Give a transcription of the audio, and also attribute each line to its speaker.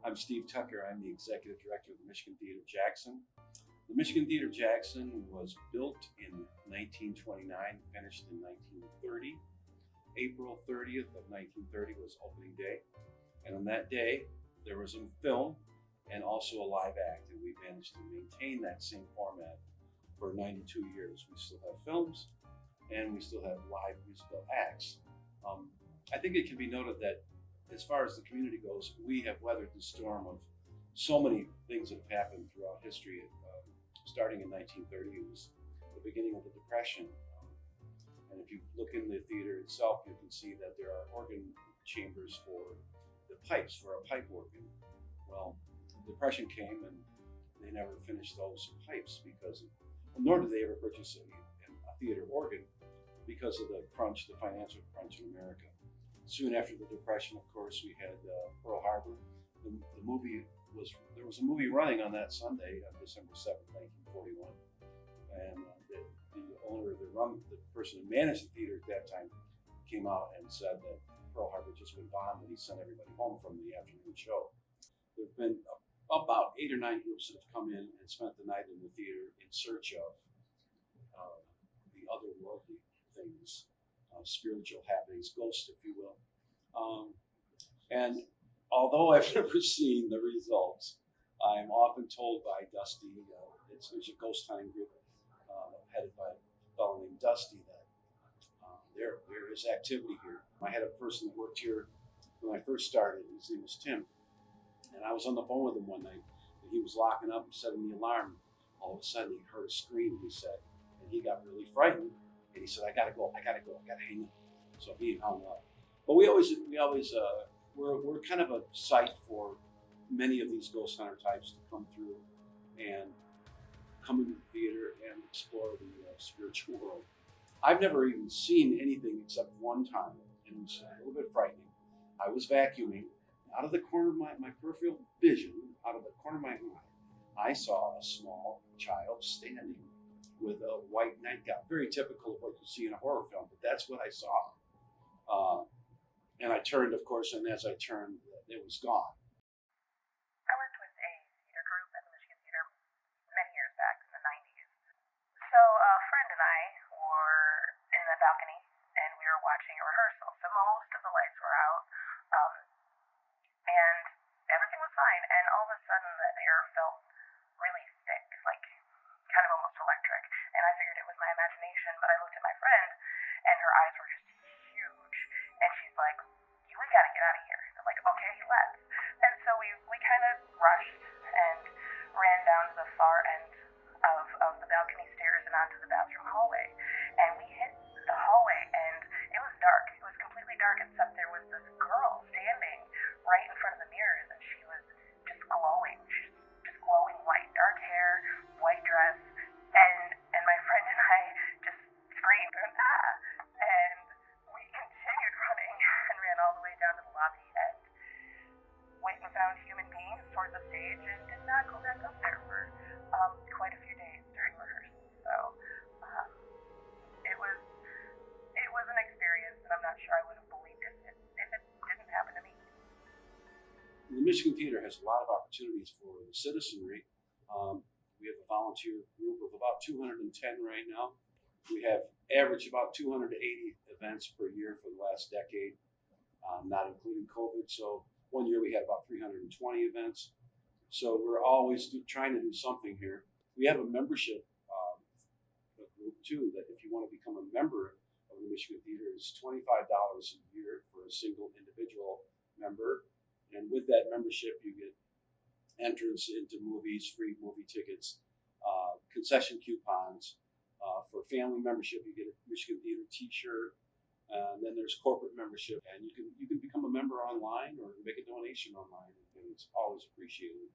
Speaker 1: I'm Steve Tucker. I'm the Executive Director of the Michigan Theater Jackson. The Michigan Theater Jackson was built in 1929, finished in 1930. April 30th of 1930 was opening day. And on that day, there was a film and also a live act. And we've managed to maintain that same format for 92 years. We still have films and we still have live musical acts. I think it can be noted that as far as the community goes, we have weathered the storm of so many things that have happened throughout history. Starting in 1930, it was the beginning of the Depression. And if you look in the theater itself, you can see that there are organ chambers for the pipes, for a pipe organ. Well, the Depression came and they never finished those pipes nor did they ever purchase a theater organ because of the financial crunch in America. Soon after the Depression, of course, we had Pearl Harbor. There was a movie running on that Sunday, December 7th, 1941, and the person who managed the theater at that time came out and said that Pearl Harbor just went bombed and he sent everybody home from the afternoon show. There have been about 8 or 9 groups that have come in and spent the night in the theater in search of the otherworldly things, spiritual happenings, ghosts, if you will. And although I've never seen the results, I'm often told by Dusty, there's a ghost hunting group headed by a fellow named Dusty, that there is activity here. I had a person that worked here when I first started. His name was Tim. And I was on the phone with him one night, and he was locking up and setting the alarm. All of a sudden, he heard a scream, he said, and he got really frightened. And he said, I gotta go, I gotta hang up. So he hung up. But we're kind of a site for many of these ghost hunter types to come through and come into the theater and explore the spiritual world. I've never even seen anything except one time, and it was a little bit frightening. I was vacuuming. Out of the corner of my peripheral vision, out of the corner of my eye, I saw a small child standing with a white nightgown, very typical of what you see in a horror film, but that's what I saw. And I turned, of course, and as I turned, it was gone.
Speaker 2: I worked with a theater group at the Michigan Theater many years back in the 90s. So a friend and I were in the balcony, and we were watching a rehearsal. So most of the lights were out, and everything was fine. And all of a sudden, the air felt really thick, like kind of almost electric. And I figured it was my imagination, but I looked at my friend, and her eyes were just huge. And she's like, we gotta get out of here. I'm like, okay, let's. And so we kind of rushed and ran down to the far end of the balcony stairs and onto the bathroom hallway. And we hit the hallway, and it was dark. It was completely dark, except there was this girl standing right in front of the mirrors, and she was just glowing. She's just glowing white, dark hair, white dress. And my friend and I just screamed, ah! And we continued running and ran all the way down to the lobby and went and found human beings towards the stage and did not go back up there for quite a few days during rehearsal. So it was an experience, and I'm not sure I would have believed it if it didn't happen to me.
Speaker 1: The Michigan Theater has a lot of opportunities for the citizenry. We have a volunteer group of about 210 right now. We have averaged about 280 events per year for the last decade, not including COVID. So one year we had about 320 events. So we're always trying to do something here. We have a membership group too, that if you want to become a member of the Michigan Theater, it's $25 a year for a single individual member. And with that membership, you get entrance into movies, free movie tickets, concession coupons. For family membership, you get a Michigan Theater T-shirt. And then there's corporate membership, and you can become a member online or make a donation online, and it's always appreciated.